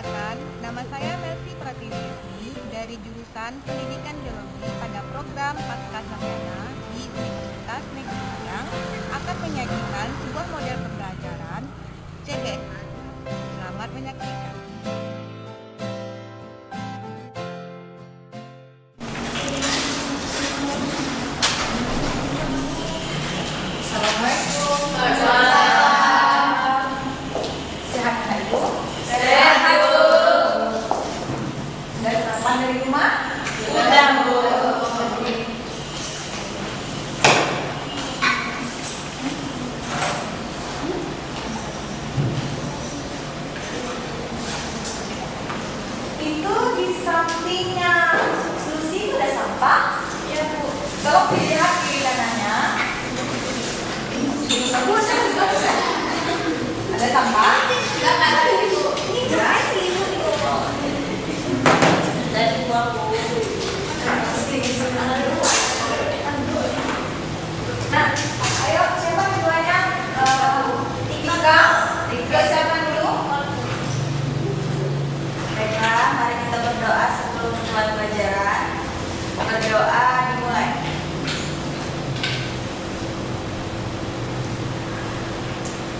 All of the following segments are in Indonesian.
Perkenalkan, nama saya Melsi Pratiwi dari jurusan Pendidikan Geologi pada program Pascasarjana di Universitas Negeri Padang akan menyajikan sebuah model pembelajaran CBS. Selamat menyaksikan. Assalamualaikum. Sehat nggak Ibu? Sehat, Bu. Sudah sarapan dari rumah? Sudah, Bu. Itu di sampingnya Susi itu ada sampah? Iya, Bu. Kalau dilihat kiri kanannya, bagus, ada sampah? Enggak ada, Bu. Ini jelas itu. Dari buang, Bu. Nah, ayo siapa keduanya? Tiga siapa dulu? Baiklah, mari kita berdoa sebelum mulai pelajaran. Berdoa dimulai.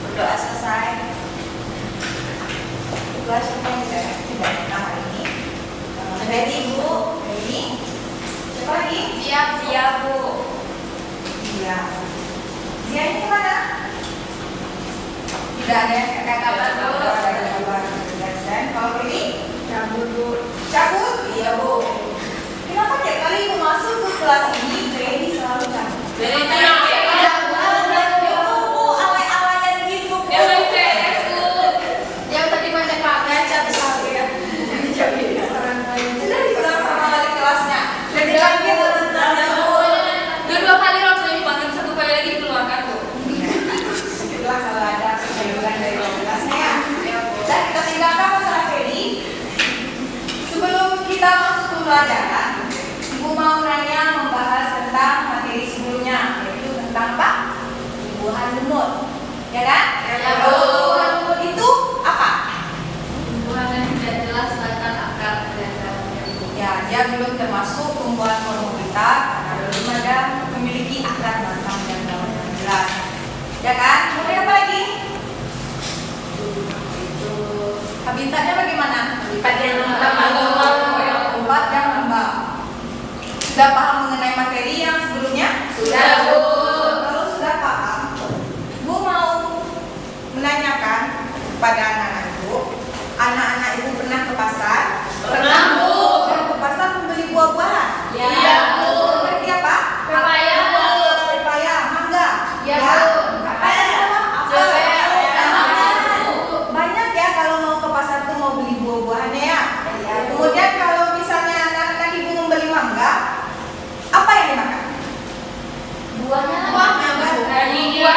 Berdoa selesai. Berdoa siapa yang tidak nama ini? Ready, Bu? Ready? Siapa lagi? Siap, Bu. Iya. Dia ini mana? Tidak ada yang kakak kabar, Bu. Ada kabar. Dan kalau ini cabut, Bu. Cabut? Iya, Bu. Kenapa tiap kali Ibu masuk ke kelas ini, Grady selalu cabut? Dari tenang, Bu. Alay-alayan gitu, Bu. Dia main PS, Bu. Yang tadi macam Ngaca besar ya. Sudah dibilang sama wali kelasnya. Dan dipanggil Dua kali langsung dipanggil, satu kali lagi dikeluarkan, Bu. Itulah kalau ada penjelasan dari wali kelasnya ya. Dan kita tinggalkan masalah Grady. Sebelum kita masuk ke pelajaran, Ibu mau nanya membahas tentang materi sebelumnya, yaitu tentang apa? Tumbuhan lumut, ya kan? Ya, Bu. Tumbuhan lumut itu apa? Tumbuhan yang tidak jelas bahkan akar dan daunnya, Bu. Ya, dia belum termasuk tumbuhan monokulita karena belum ada memiliki akar batang dan daun yang jelas, ya kan? Kemudian apa lagi? Habitatnya bagaimana? Habitat yang lembab. Tempat yang lembab. Sudah paham mengenai materi yang sebelumnya? Sudah, Bu. Kalau sudah paham, Bu mau menanyakan kepada anak-anak Ibu. Anak-anak Ibu pernah ke pasar? Pernah, Bu. Dan ke pasar membeli buah-buahan? Iya, Bu. Seperti apa? Pepaya, Bu. Pepaya, mangga. Iya, Bu. Pepaya apa? Apel. Pepaya, Mangga. Bu. Banyak ya kalau mau ke pasar tuh mau beli buah-buahannya ya. Kemudian kalau misalnya anak-anak Ibu membeli mangga, apa yang dimakan? Buahnya, Buahnya, Bu. Dari buah.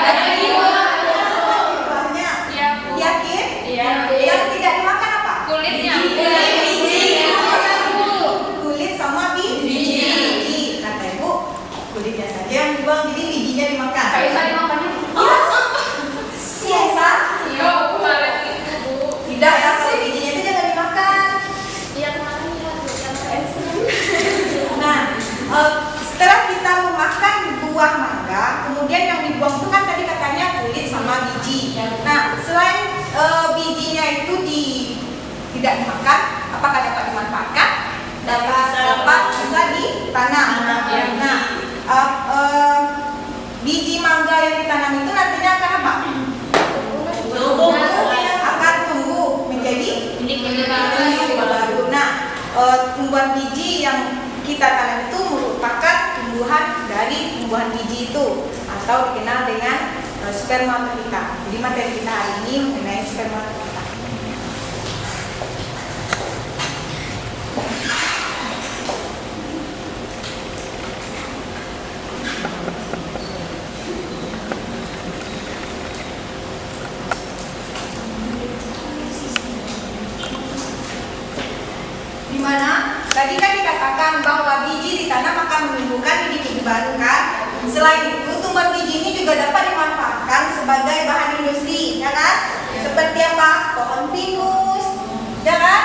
Buahnya. Iya, Bu. Yakin? Iya. Yang tidak dimakan apa? Kulitnya. Biji. Bu. Kulit sama Biji. biji. Kata Ibu, kulitnya saja yang dibuang, jadi bijinya dimakan. Nggak bisa dimakannya. Biasa? Iya, kemarin itu, Bu. Tidak ya, kalau bijinya itu jangan dimakan. Iya, kemarin ya, Bu. Nah, setelah kita memakan buah mangga, kemudian yang dibuang itu kan tadi katanya kulit sama biji. Nah, selain bijinya itu tidak dimakan, apakah dapat dimanfaatkan? Dapat bisa ditanam. Nah, biji mangga yang ditanam itu nantinya akan apa? Tumbuh. Akan tumbuh menjadi benih baru. Nah, tumbuhan biji yang kita tanam itu merupakan tumbuhan dari tumbuhan biji itu atau dikenal dengan spermatofita. Jadi materi kita hari ini mengenai spermatofita. Dimana tadi kan dikatakan bahwa biji ditanam akan menumbuhkan biji-biji baru kan? Selain itu, tumbuhan biji ini juga dapat dimanfaatkan sebagai bahan industri, ya kan? Seperti apa? Pohon pinus, ya kan?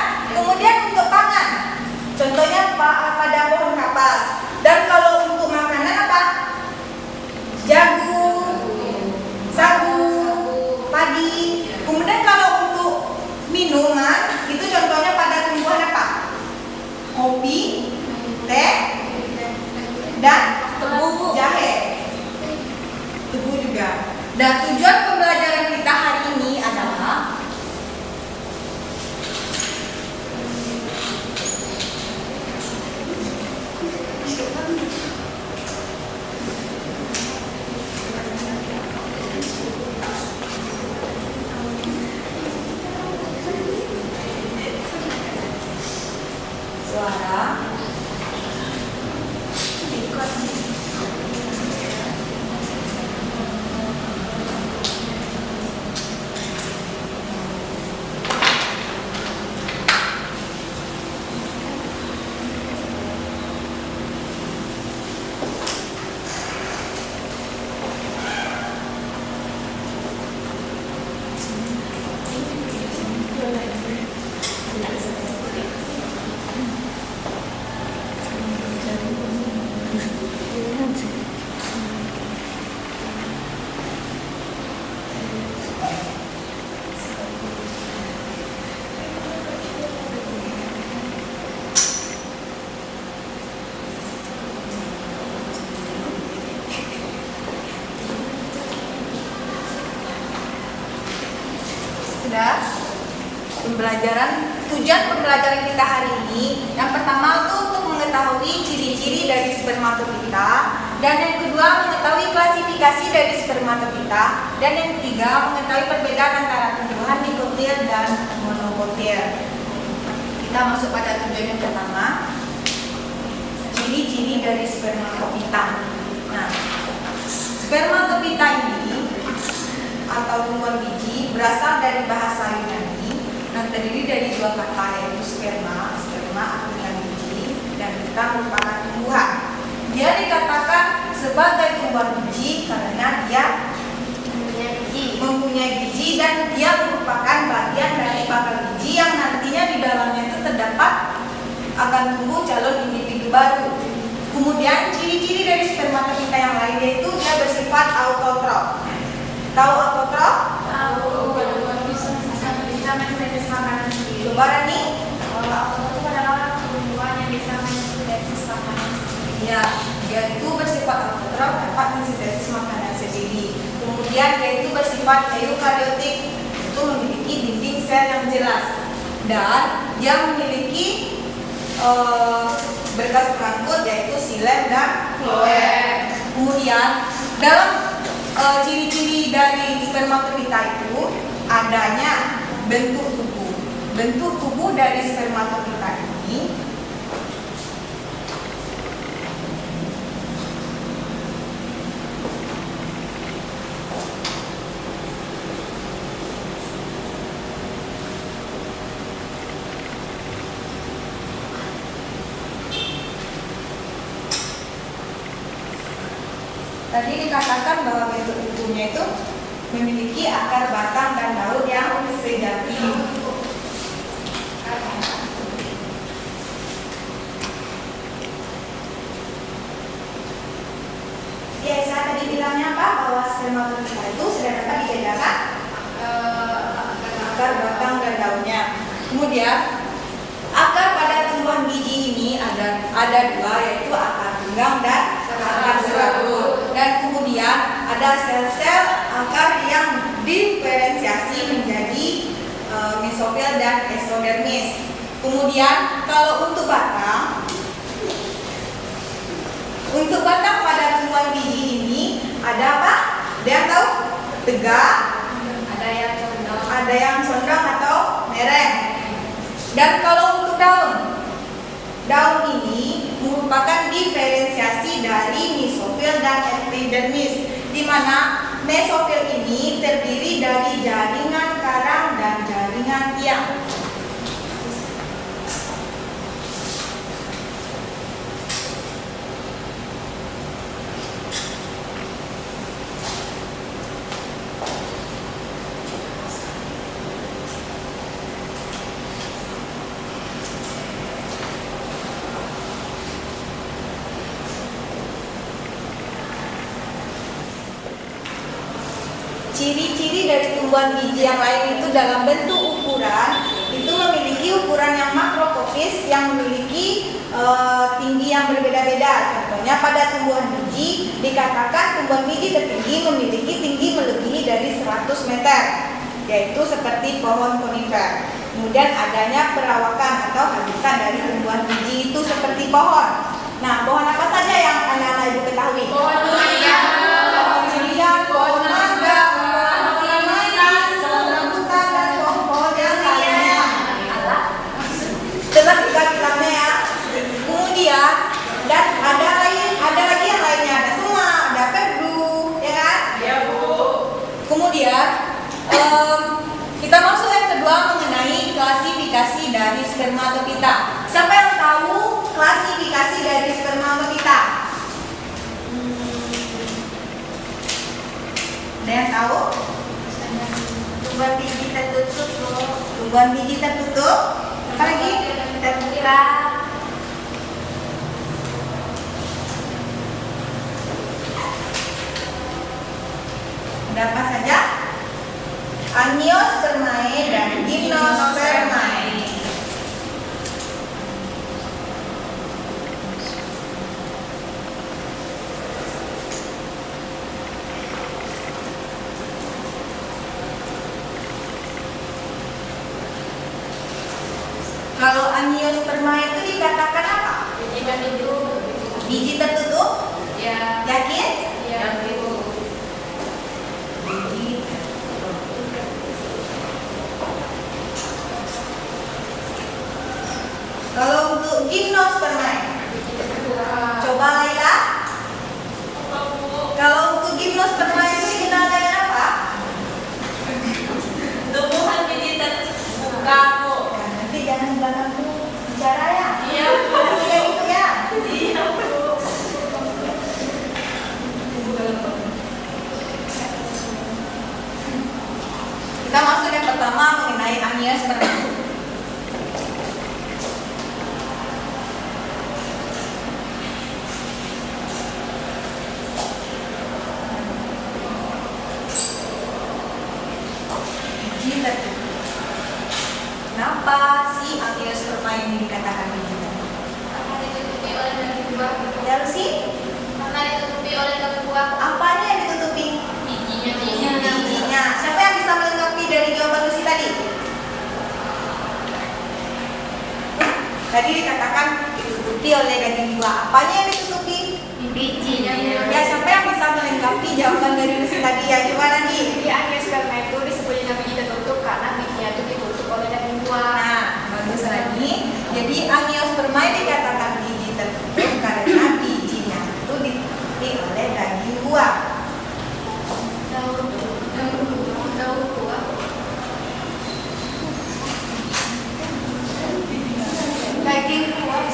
suara. Sudah? Tujuan pembelajaran kita hari ini, yang pertama itu untuk mengetahui ciri-ciri dari spermatopita, dan yang kedua mengetahui klasifikasi dari spermatopita, dan yang ketiga mengetahui perbedaan antara tumbuhan dikotil dan monokotil. Kita masuk pada tujuan yang pertama, ciri-ciri dari spermatopita. Nah, spermatopita ini atau tumbuhan biji berasal dari bahasa Yunani yang terdiri dari dua kata, yaitu sperma artinya biji, dan kita merupakan tumbuhan. Dia dikatakan sebagai tumbuhan biji karena dia mempunyai biji dan dia merupakan bagian dari bakal biji yang nantinya di dalamnya itu terdapat akan tumbuh calon individu baru. Kemudian ciri-ciri dari spermatopita yang lain yaitu dia bersifat autotrof. Tahu autotrof? Tahu. Bisa mensintesis makanan sendiri. Coba Rani. Kalau autotrof itu adalah tumbuhan yang bisa mensintesis makanan sendiri. Ya, dia itu bersifat autotrof, dapat mensintesis makanan sendiri. Kemudian dia itu bersifat eukariotik, itu memiliki dinding sel yang jelas, dan dia memiliki berkas pengangkut yaitu xilem dan floem. Kemudian dalam ciri-ciri dari spermatopita itu adanya bentuk tubuh. Bentuk tubuh dari spermatopita ini tadi dikatakan bahwa bentuk tubuhnya itu memiliki akar, batang, dan daun yang sejati. Ya, saya tadi bilangnya apa? Bahwa spermatopita itu sudah dapat dibedakan akar, batang, dan daunnya. Kemudian akar pada tumbuhan biji ini ada dua, yaitu akar pinggang dan akar serabut. Dan kemudian ada sel-sel akar yang diferensiasi menjadi mesofil dan eksodermis. Kemudian kalau untuk batang pada tumbuhan biji ini ada apa? Ada yang tahu? Tegak, ada yang condong atau mereng. Dan kalau untuk daun ini merupakan diferensiasi dari mesofil dan epidermis, di mana mesofil ini terdiri dari jaringan karang dan jaringan tiang. Ciri-ciri dari tumbuhan biji yang lain itu dalam bentuk ukuran itu memiliki ukuran yang makroskopis yang memiliki tinggi yang berbeda-beda. Contohnya pada tumbuhan biji dikatakan tumbuhan biji tertinggi memiliki tinggi melebihi dari 100 meter, yaitu seperti pohon konifer. Kemudian adanya perawakan atau habitat dari tumbuhan biji itu seperti pohon. Nah, pohon apa saja yang anak-anak ibu ketahui? Pohon durian, pohon durian, pohon mangga, pohon manggis, pohon rambutan, dan pohon-pohon yang lainnya. Jelas juga bilangnya ya. klasifikasi dari spermatopita. Siapa yang tahu klasifikasi dari spermatopita? Ada yang tahu? Tumbuhan biji tertutup. Tumbuhan biji tertutup. Apa lagi? Terbuka. Ada apa saja? Angiospermae dan gymnospermae. Kalau angiospermae itu dikatakan apa? Biji tertutup? Ya. Yakin? Ya. Kalau untuk gymnospermae, coba Laila. Kalau untuk gymnospermae itu dikenal dengan apa? Tumbuhan biji terbuka, Bu. Ya, nanti jangan belakangku bicara ya. Iya, Bu. Kayak gitu ya. Iya, Bu. Kita masuk yang pertama mengenai angiospermae. Biji tertutup. Kenapa si angiospermae ini dikatakan biji tertutup? Karena ditutupi oleh daun buah. Ya Lucy, Karena ditutupi oleh daun buah. apanya yang ditutupi? Bijinya. Bijinya. Siapa yang bisa melengkapi dari jawaban Lucy tadi? Tadi dikatakan ditutupi oleh daging buah. Apanya yang ditutupi? Bijinya. Ya, siapa yang bisa melengkapi jawaban dari Lucy tadi ya? Coba lagi. Jadi angiosperma itu disebutnya biji tertutup karena bijinya itu ditutup oleh daging buah. Nah, bagus lagi. Jadi angiospermae dikatakan biji tertutup karena bijinya itu ditutupi oleh daging buah. Daun buah. Daging buah.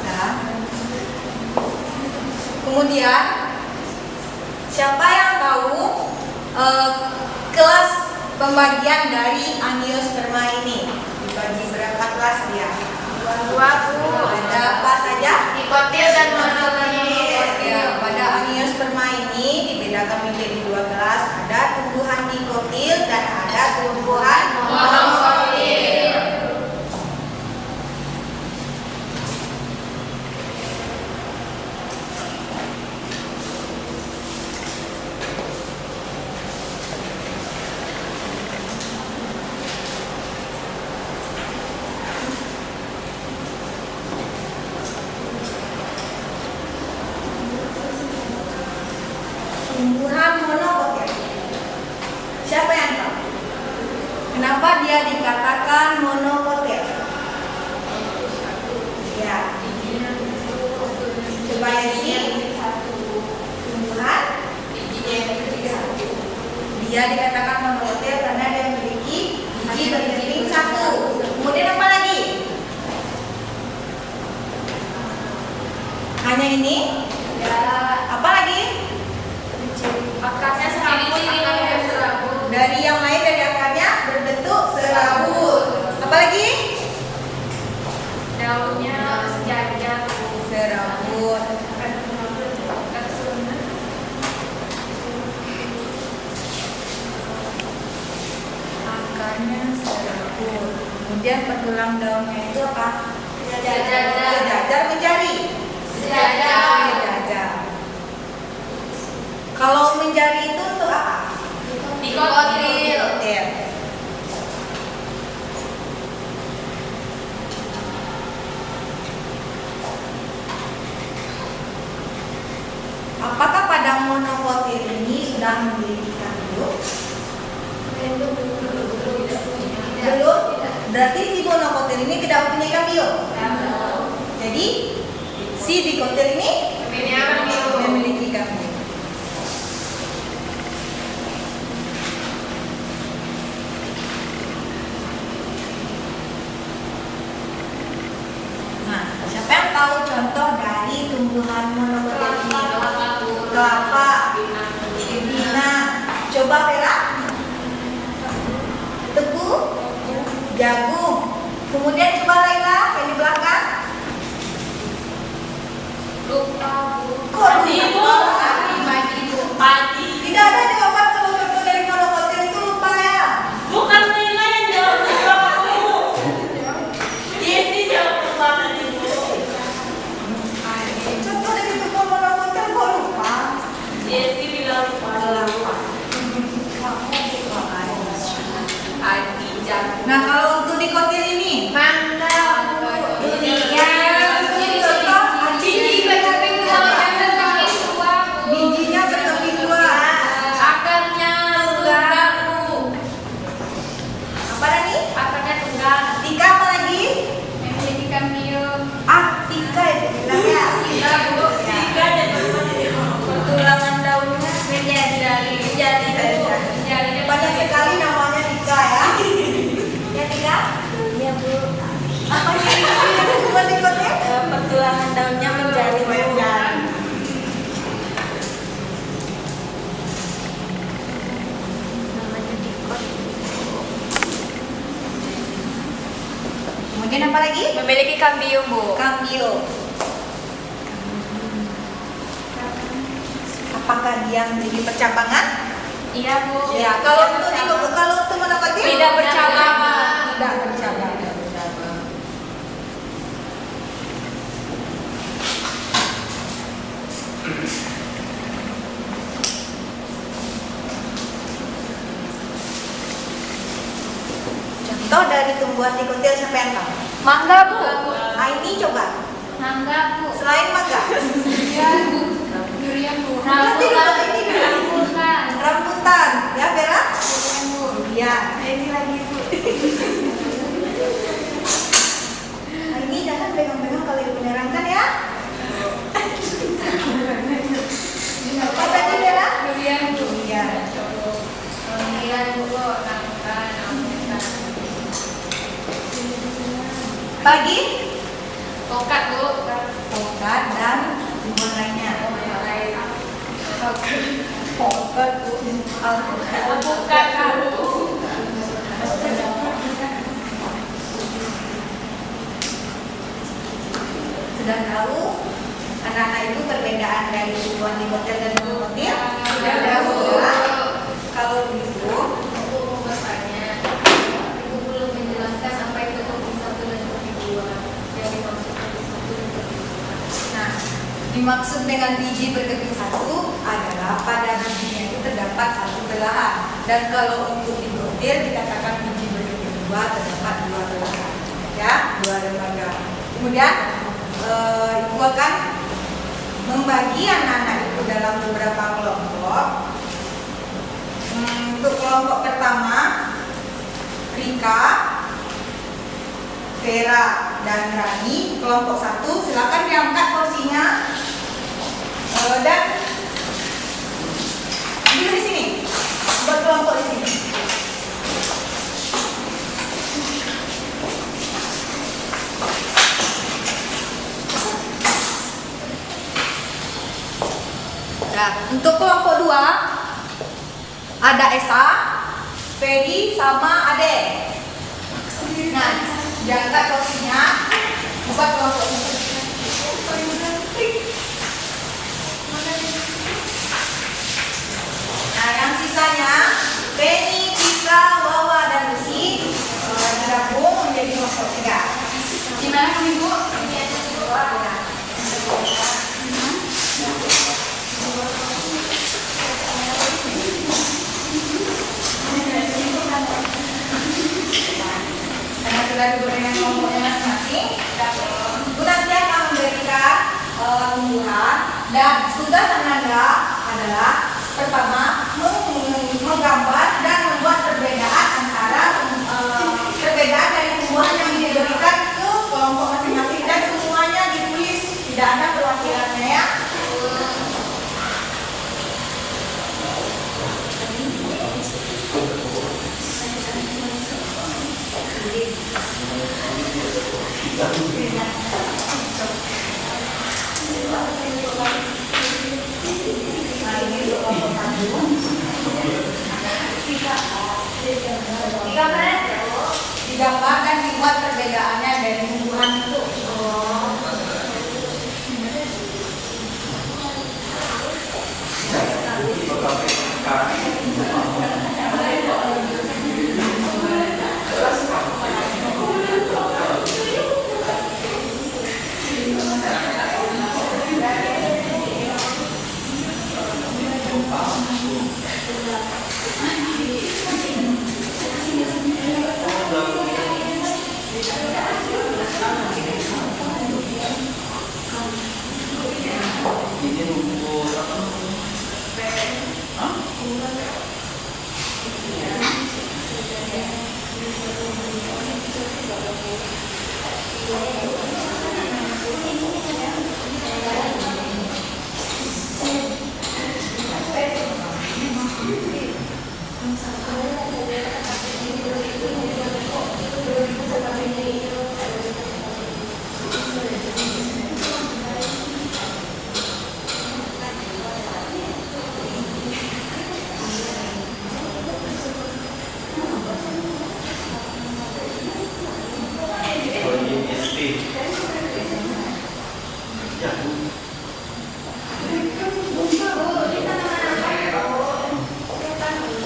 Nah, kemudian siapa yang tahu kelas pembagian dari angiosperma ini? Dibagi berapa kelas dia? Dua, Bu. Ada apa saja? Dikotil dan monokotil. Ya, pada angiosperma ini dibedakan menjadi dua kelas. Ada tumbuhan dikotil dan ada tumbuhan monokotil. Tumbuhan monokotil. Siapa yang tahu? Kenapa dia dikatakan monokotil? Ya, coba isi. Tumbuhan dia dikatakan monokotil karena dia memiliki biji berjenis satu. Kemudian apa lagi? Hanya ini? Ya. Apa lagi? Akarnya serabut. Dari yang lain dari akarnya berbentuk serabut. Apa lagi? Daunnya sejajar. Serabut. Akarnya serabut. Kemudian pertulang daunnya itu apa? Sejajar. Sejajar menjari. Sejajar. Sejajar. Kalau menjari itu untuk apa? Dikotil. Dikotil. Apakah pada monokotil ini sudah memiliki kandung? Belum. Berarti si monokotil ini tidak mempunyai kambio. Jadi si dikotil ini memiliki kambio. tumbuhan monokotil ini? Kelapa, pinang. Coba Vera. Tebu, jagung. Kemudian coba Laila yang di belakang. Lupa. Kok lupa? Padi. Tidak ada jawaban kalau contoh dari monokotil itu lupa ya. Bukan Laila yang jawab lupa kamu. Yesi jawab lupa tadi Bu. Contoh dari tumbuhan monokotil kok lupa? Yesi bilang lupa. Nah kalau untuk dikotil ini, Mangga Bu. bijinya berkeping dua. Akarnya tunggang Bu. Apa lagi? Akarnya tunggang. Tika apa lagi? Yang menjadi kambium. Tika itu bilangnya. Tiga Bu. Tiga dan Pertulangan daunnya jari. banyak sekali namanya Tika ya. Ya Tika? Iya Bu. Apa yang bukan dikotil? Pertulangan daunnya menjadi namanya dikot. Kemudian apa lagi? Memiliki kambium Bu. Kambio. Apakah dia memiliki percabangan? Iya Bu. Ya. Kalau untuk monokotil? Tidak bercabang. Tidak bercabang. Contoh dari tumbuhan dikotil siapa yang tahu? Mangga Bu. Ini coba. Mangga Bu. Selain mangga. Durian Bu. Nanti dulu, ini dulu. Rambutan. Rambutan, ya Vera? Durian Bu. Ya, ini lagi Bu. Ini jangan pegang-pegang kalau ibu menerangkan ya. Apa tadi Vera? Durian Bu. Iya. Durian Bu. Rambutan. Pagi, Tokat Bu. tokat dan tumbuhan lainnya. Tokat, Bukan kamu. Sudah tahu anak-anak itu perbedaan dari tumbuhan dikotil dan monokotil? Sudah tahu. Ya. Kalau begitu, Aku mau bertanya. Ibu belum menjelaskan apa itu topik 1 dan topik 2. Yang dimaksud topik 1 dan topik 2. nah, dimaksud dengan biji berkeping satu adalah pada bijinya itu terdapat satu belahan. Dan kalau untuk dikotil dikatakan biji berkeping dua terdapat dua belahan, ya, dua lembaga. Kemudian ibu akan membagi anak-anak itu dalam beberapa kelompok. Untuk kelompok pertama, Rika, Vera, dan Rani. Kelompok 1, silakan diangkat kursinya dan duduk di sini. Buat kelompok di sini. Nah, untuk kelompok 2 ada Esa, Fedi, sama Ade. Nah, diangkat kursinya. Buat kelompok ini. Nah, yang sisanya Penny, Tika, Wawa, dan Lucy digabung menjadi kelompok 3. Gimana kami Bu? Karena sudah diberikan kelompoknya masing-masing, Ibu nanti akan memberikan tumbuhan dan tugas Ananda adalah pertama menggambar dan membuat perbedaan antara perbedaan dari tumbuhan yang diberikan ke kelompok masing-masing dan semuanya ditulis, tidak ada perwakilannya ya. Terima kasih. Digambarkan dibuat perbedaannya dari tumbuhan itu.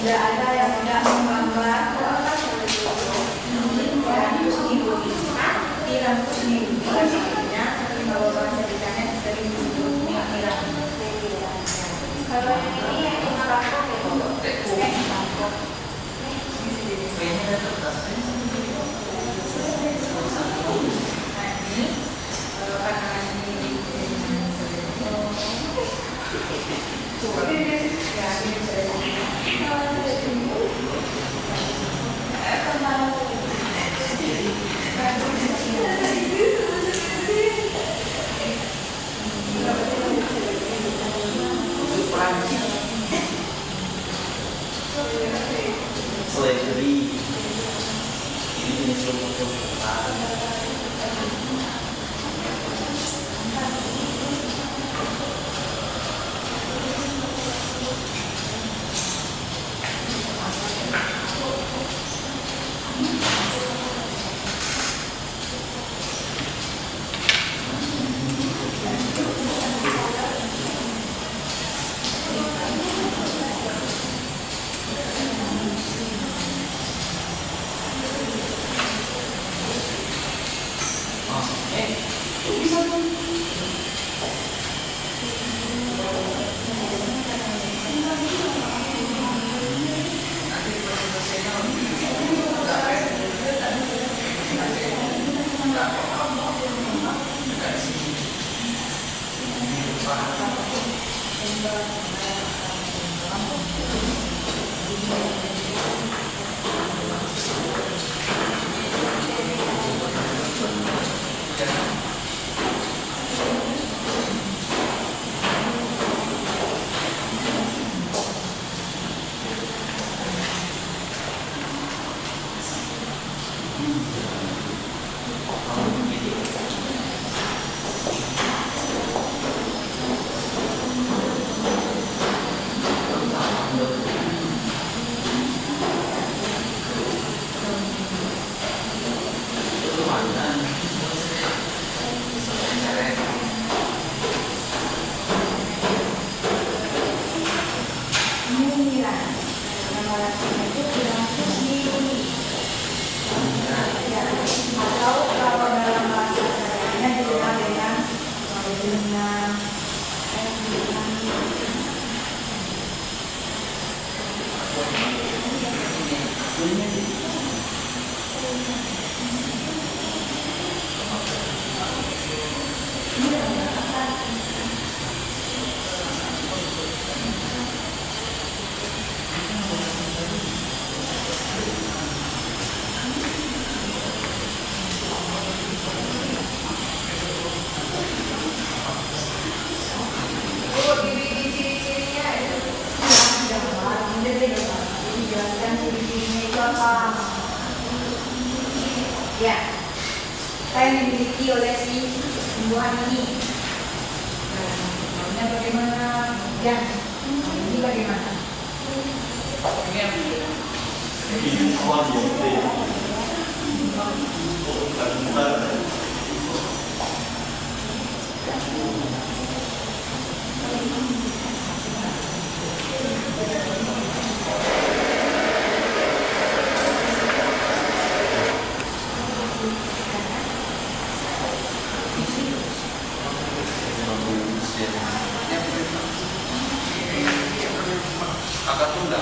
Tidak ada yang tidak menggambar tiram itu sendiri. Kalau bahasa Italianya sering disebutnya tiram. Kalau yang ini yang mengangkok Slavery ini jenis rumput-rumputan. Ya, saya dimiliki oleh si tumbuhan ini. Maunya bagaimana? Ya, ini bagaimana? Kakak tunggal.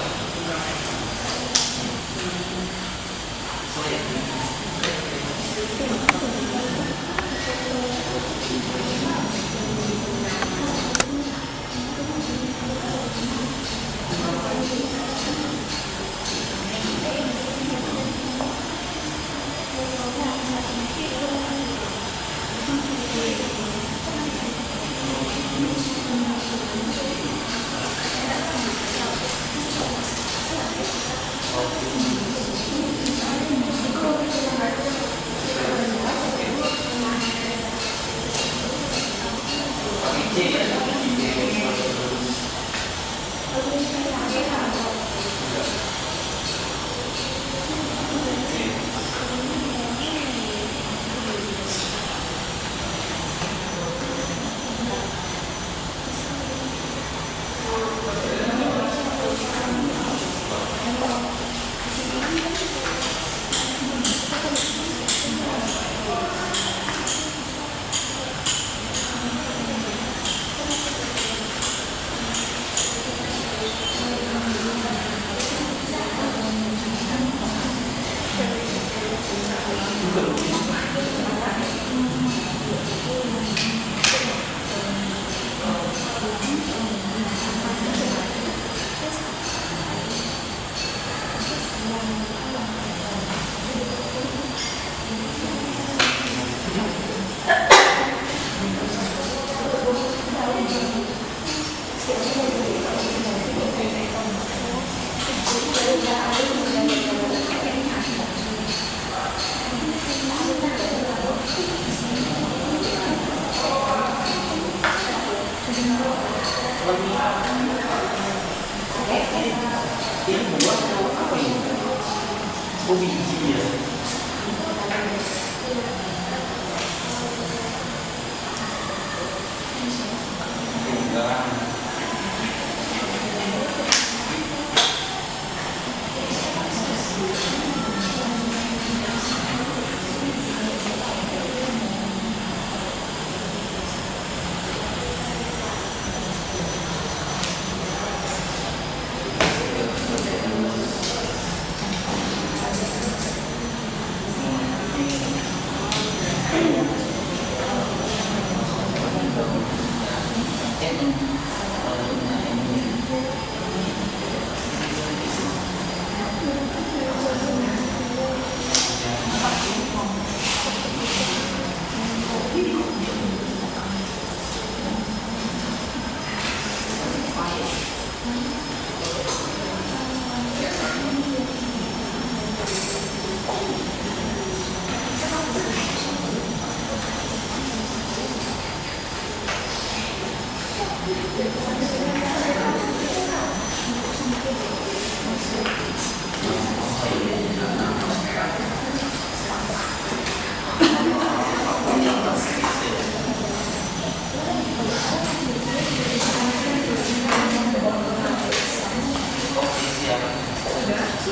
Ini buat apa ini? Oh, biji ya.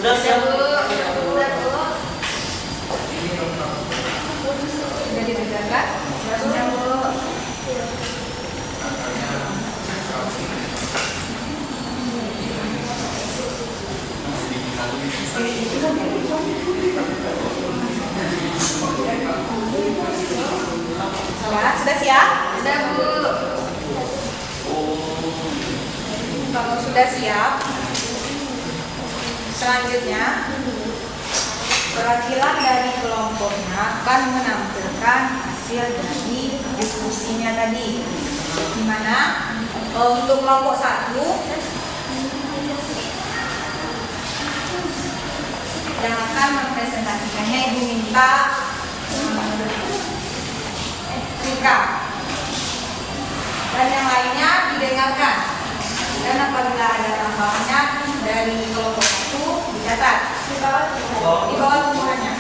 Sudah siap? Sudah ditegakkan? Sudah Bu. Ya, sudah siap? Sudah Bu. Kalau sudah siap, selanjutnya perwakilan dari kelompoknya akan menampilkan hasil dari diskusinya tadi. Di mana untuk kelompok 1 yang akan mempresentasikannya Ibu minta Rika, dan yang lainnya didengarkan, dan apabila ada tambahannya dari kelompok 1 dicatat. Di bawah tumbuhannya.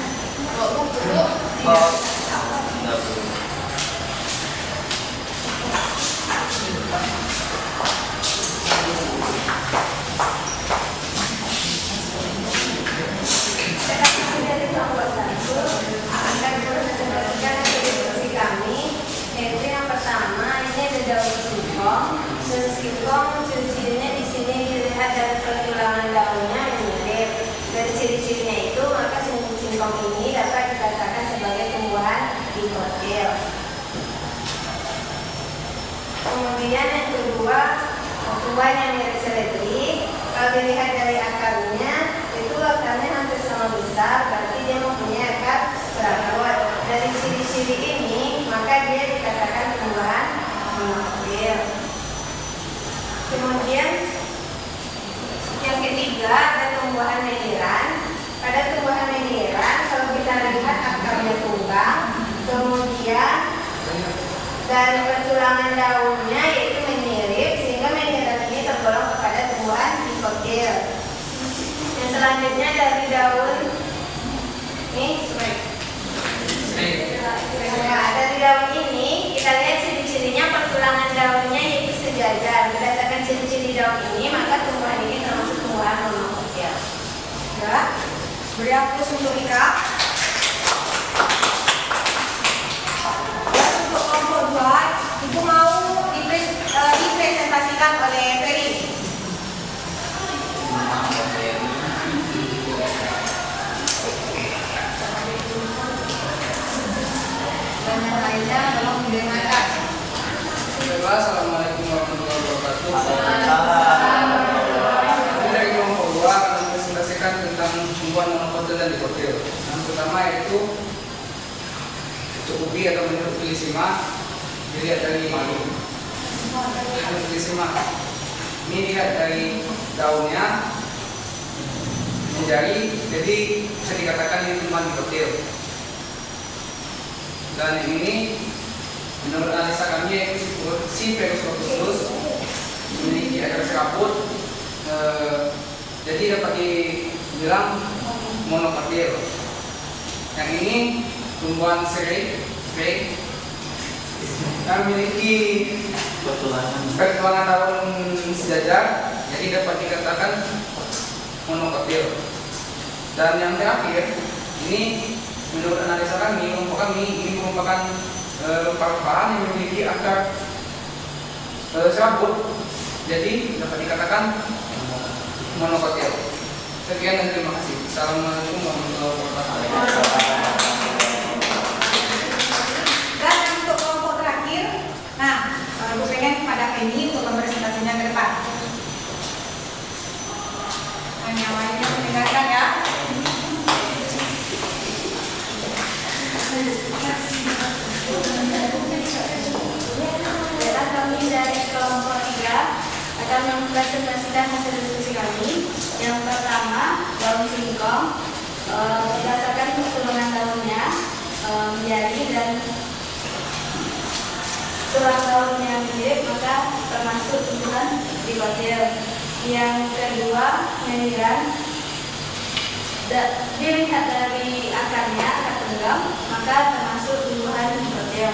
Akan presentasikan diskusi kami, yaitu yang pertama ini ada daun singkong. Daun singkong ciri-cirinya di sini dilihat dari pertulangan daunnya yang mirip. Dari ciri-cirinya itu maka singkong ini dapat dikatakan sebagai tumbuhan dikotil. Kemudian yang kedua, tumbuhan yang mirip seledri. Kalau dilihat dari akarnya, itu akarnya hampir sama besar, berarti dia mempunyai akar serabut. Dari ciri-ciri ini, maka dia dikatakan tumbuhan monokotil. Kemudian yang ketiga ada tumbuhan meniran. Pada tumbuhan meniran, kalau kita lihat akarnya tunggang, kemudian dari pertulangan daunnya yaitu menyirip, sehingga meniran ini tergolong kepada tumbuhan dikotil. Yang selanjutnya dari daun ini, nah, dari daun ini kita lihat ciri-cirinya pertulangan daunnya yaitu sejajar. Berdasarkan ciri-ciri daun ini, maka tumbuhan ini termasuk tumbuhan monokotil. Ya. Beri aplaus untuk Ika. Dan untuk kelompok 2, Ibu mau dipresentasikan oleh Ferry. Dan yang lainnya tolong didengarkan. Assalamualaikum warahmatullahi wabarakatuh. Ini dari kelompok 2 akan mempresentasikan tentang tumbuhan monokotil dan dikotil. Yang pertama yaitu cukupi atau menurut filisima. Dilihat dari filisima. Ini dilihat dari daunnya menjadi, jadi bisa dikatakan ini tumbuhan dikotil. Dan yang ini menurut analisa kami yaitu si Perosotus memiliki akar serabut, jadi dapat dibilang monokotil. Yang ini tumbuhan serai yang memiliki pertulangan daun sejajar, jadi dapat dikatakan monokotil. Dan yang terakhir ini menurut analisa kami, kelompok kami ini merupakan rempah-rempahan yang memiliki akar serabut, jadi dapat dikatakan monokotil. Sekian dan terima kasih. Assalamualaikum warahmatullahi wabarakatuh. Dan untuk kelompok terakhir, nah, Ibu pengen pada Penny untuk presentasinya ke depan. Dan yang lainnya mendengarkan ya. Dan kami dari kelompok 3 akan mempresentasikan hasil diskusi kami. Yang pertama, daun singkong. Berdasarkan pertulangan daunnya menjadi dan tulang daunnya mirip, maka termasuk tumbuhan dikotil. Yang kedua, meniran. Dilihat dari akarnya, akar tunggang, maka termasuk tumbuhan dikotil.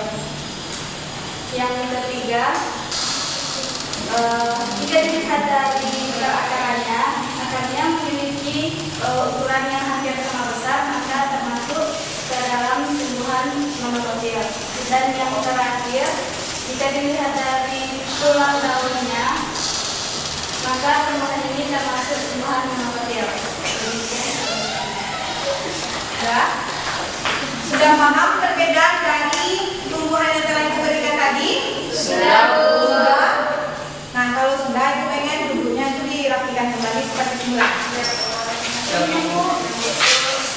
Yang ketiga, jika dilihat dari akarnya, akarnya memiliki ukuran yang hampir sama besar, maka termasuk ke dalam tumbuhan monokotil. Dan yang terakhir, jika dilihat dari tulang daunnya, maka tumbuhan ini termasuk tumbuhan monokotil. Ya. Sudah paham perbedaan dari tumbuhan yang telah diberikan tadi? Sudah, Bu. Sudah. Nah, kalau sudah, Ibu pengen duduknya itu dirapikan kembali seperti semula.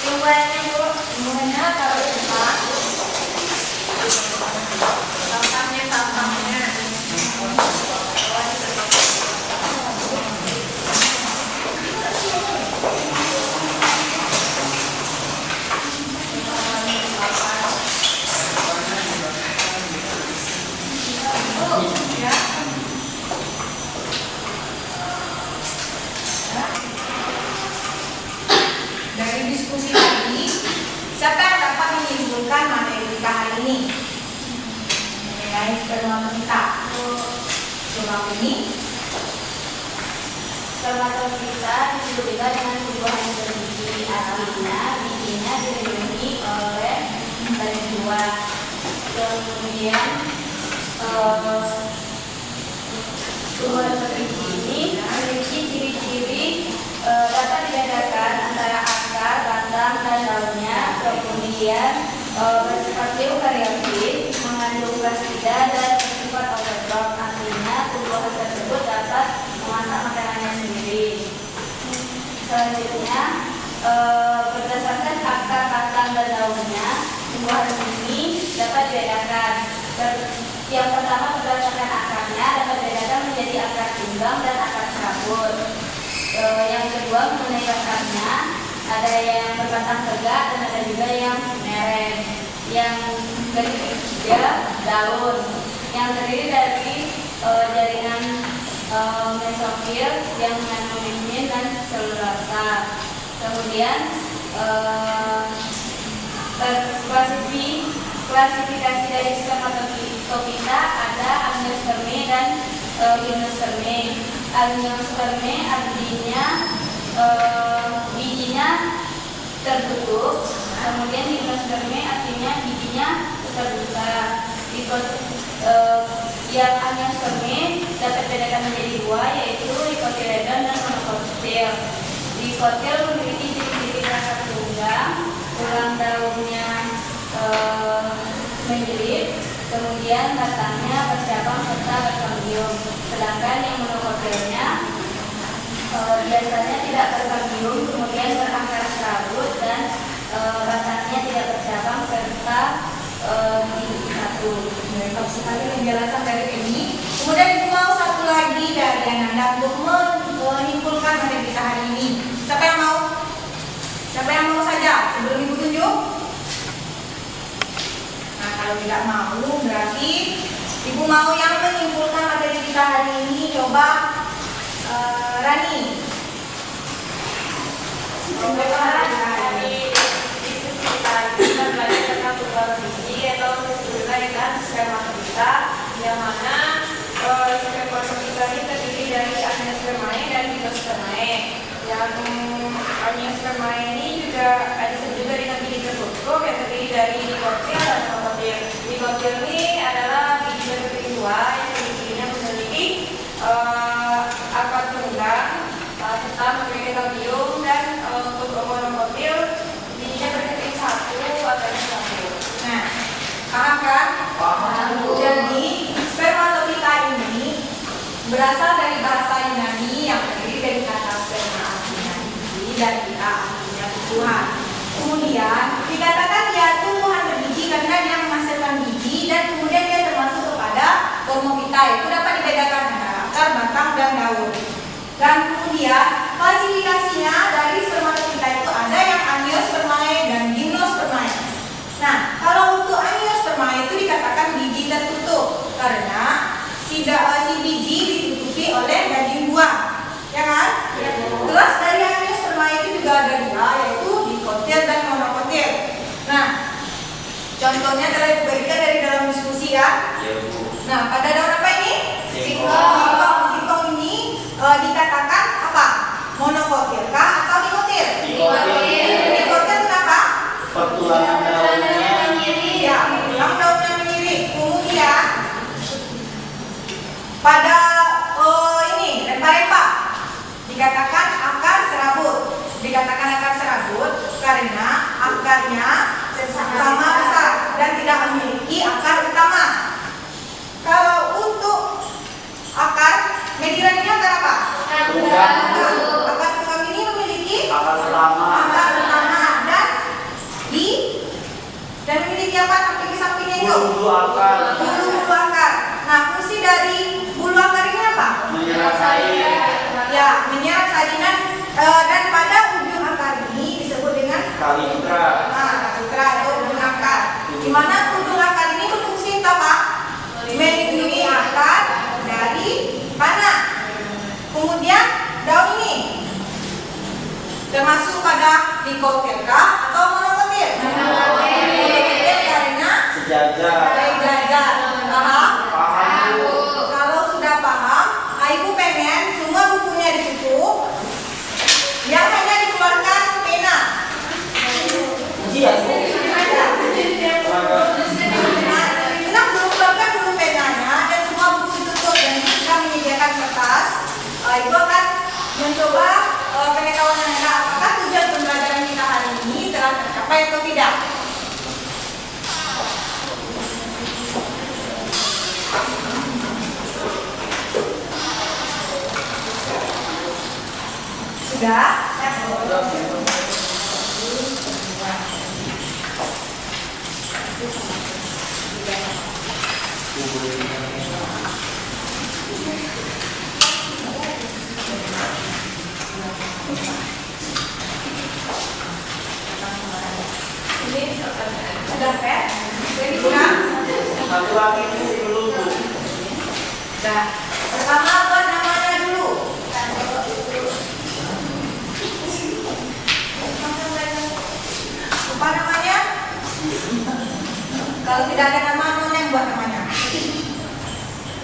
Tumbuhannya, Bu. Tumbuhannya taruh di depan. Tampangnya. Terima kasih. mengenai spermatofita. Coba ini. Spermatofita disebut juga dengan tumbuhan yang berbiji. Artinya bijinya dilindungi oleh banyak buah. Kemudian tumbuhan berbiji ini memiliki ciri-ciri dapat dibedakan antara akar, batang, dan daunnya. Kemudian bersifat eukarioti, mengandung plasida dan bersifat autotrof. Artinya tumbuhan tersebut dapat memasak makanannya sendiri. Selanjutnya, berdasarkan akar, batang, dan daunnya, tumbuhan ini dapat dibedakan. Yang pertama, berdasarkan akarnya dapat dibedakan menjadi akar tunggang dan akar serabut. Yang kedua, mengenai batangnya, ada yang berbatang tegak dan ada juga yang mereng. Yang ketiga, daun yang terdiri dari jaringan mesofil yang mengandung lignin dan selulosa. Kemudian klasifikasi dari spermatofita ada angiosperme dan gimnosperme. Angiosperme artinya bijinya tertutup, kemudian gimnosperme artinya bijinya terbuka. Yang angiosperme dapat dibedakan menjadi dua, yaitu dikotiledon dan monokotil. Dikotil memiliki ciri-ciri akar tunggang, tulang daunnya menjelit, kemudian batangnya bercabang serta berkambium. Sedangkan yang monokotilnya biasanya tidak berkambium, kemudian berakar serabut dan batangnya tidak bercabang serta gigi satu. Lengkap sekali penjelasan dari ini. Kemudian ibu mau satu lagi dari Ananda untuk menyimpulkan materi kita hari ini. Siapa yang mau? Siapa yang mau saja sebelum ibu tunjuk? Nah, kalau tidak mau berarti ibu mau yang menyimpulkan materi kita hari ini. Coba Rani. Dari diskusi kita belajar tentang tumbuhan biji atau disebut dengan spermatofita, yang mana spermatofita ini terdiri dari angiospermae dan gimnospermae. Yang angiospermae ini juga disebut juga dengan biji tertutup yang terdiri dari dikotil dan monokotil. Dikotil ini adalah biji berbentuk dua yang ciri-cirinya memiliki akar tunggang serta memiliki kambium, dan untuk monokotil bijinya berbentuk satu atau satu. Nah, paham kan? Paham. Jadi spermatofita ini berasal dari bahasa Yunani yang terdiri dari kata sperma artinya biji dan kita artinya tumbuhan. Kemudian dikatakan dia tumbuhan berbiji karena dia menghasilkan biji, dan kemudian dia termasuk kepada Formofita, itu dapat dibedakan antara akar, batang, dan daun. Dan kemudian klasifikasinya dari spermatofita itu ada yang angiospermae dan gimnospermae. Nah, kalau untuk angiospermae itu dikatakan biji tertutup karena si biji ditutupi oleh daging buah, ya kan? Ya. Terus dari angiospermae itu juga ada dua, yaitu dikotil dan monokotil. Nah, contohnya telah diberikan dari dalam diskusi ya. Nah, pada daun apa ini? Singkong. Singkong ini dikatakan apa? Monokotil kah atau dikotil? Dikotil kenapa? Pertulangan daunnya. Ya, daunnya menyirik. Kemudian pada ini rempah-rempah dikatakan akar serabut. Dikatakan akar serabut karena akarnya sama besar dan tidak memiliki akar utama. Kalau untuk akar mediran ini akar apa? Tunggang. Akar tunggang ini memiliki Akar utama. Dan memiliki apa samping-sampingnya itu? Bulu akar. Bulu akar. Nah, fungsi dari bulu akar ini apa? Menyerap air. Ya, menyerap salinan, dan pada ujung akar ini disebut dengan Kalitra. kalitra atau ujung akar. Di mana ujung akar ini berfungsi apa? Melindungi akar dari panas. Kemudian daun ini termasuk pada dikotil atau monokotil? Monokotil karena Sejajar. sejajar. Paham? Sudah? Sudah, Pet? Sudah? Satu lagi isi dulu, Bu. Sudah. Pertama apa namanya dulu? Lupa namanya? Kalau tidak ada nama, Nona yang buat namanya.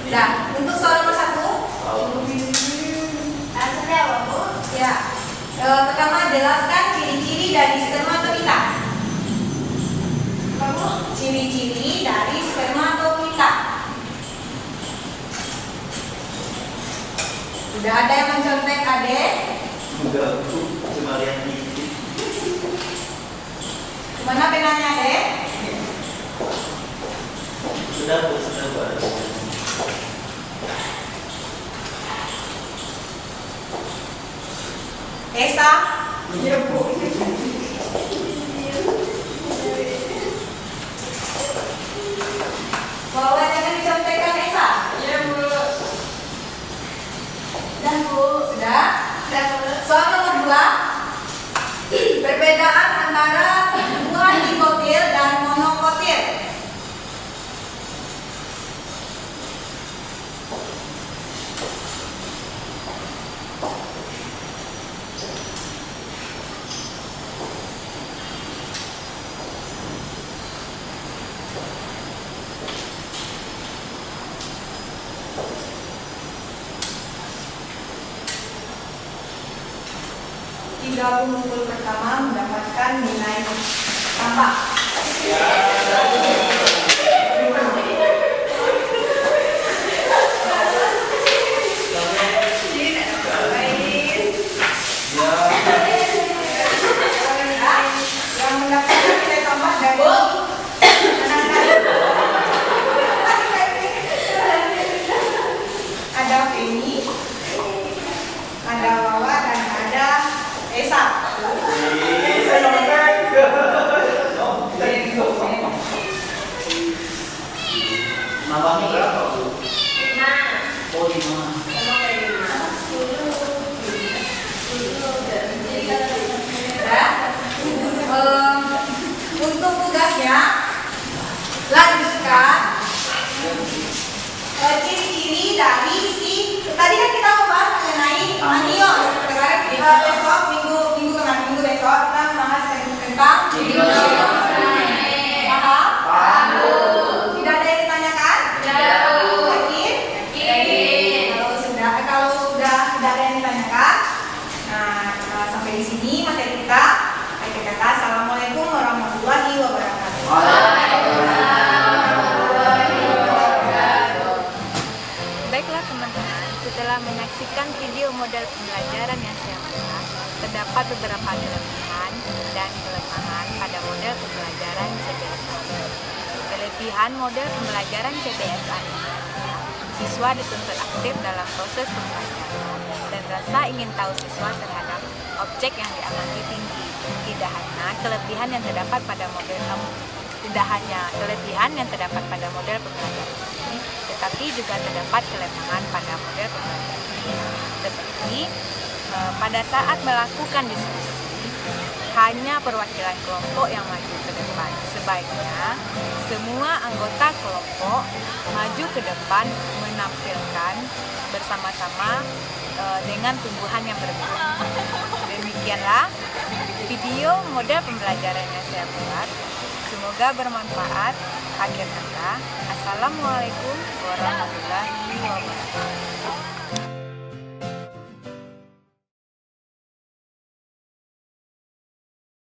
Sudah. Untuk soal nomor 1. Hasilnya apa, Bu? Ya. Pertama, jelaskan ciri-ciri dari spermatoita. Ciri-ciri dari spermatoita. Sudah ada yang mencontek adek? Enggak, Bu. Cuma lihat dikit. Mana penanya adek? Sudah, Bu. Sudah, Bu. Esa? Iya, Bu. Bahwa jangan dicontekkan Esa. Iya, Bu. Dan Bu. Sudah? Soal nomor 2. Perbedaan antara tumbuhan dikotil dan monokotil. Tiga pengumpul pertama mendapatkan nilai tambah. Yang mendapatkan nilai tambah dari ada Feni, ada Wawa dan ada Esa. Nambahnya berapa, Bu? 5. Oh, 5. Untuk tugasnya lanjutkan ciri-ciri dari si tadi kan kita membahas mengenai anion. Sekarang besok minggu besok kita membahas tentang paham? Tidak ada yang ditanyakan? Yakin? Kalau sudah tidak ada yang ditanyakan, nah sampai di sini materi kita. Akhir kata, assalamualaikum warahmatullahi wabarakatuh. Baiklah teman-teman, setelah menyaksikan video model pembelajaran yang saya buat, terdapat beberapa kelebihan dan kelemahan pada model pembelajaran CBSA. Kelebihan model pembelajaran CBSA ini, siswa dituntut aktif dalam proses pembelajaran dan rasa ingin tahu siswa terhadap objek yang diamati tinggi. Tidak hanya kelebihan yang terdapat pada model pembelajaran ini, tetapi juga terdapat kelemahan pada model pembelajaran ini. Seperti pada saat melakukan diskusi, hanya perwakilan kelompok yang maju ke depan. Sebaiknya semua anggota kelompok maju ke depan menampilkan bersama-sama dengan tumbuhan yang berbeda. Demikianlah video model pembelajaran yang saya buat. Semoga bermanfaat. Akhir kata, assalamualaikum warahmatullahi wabarakatuh.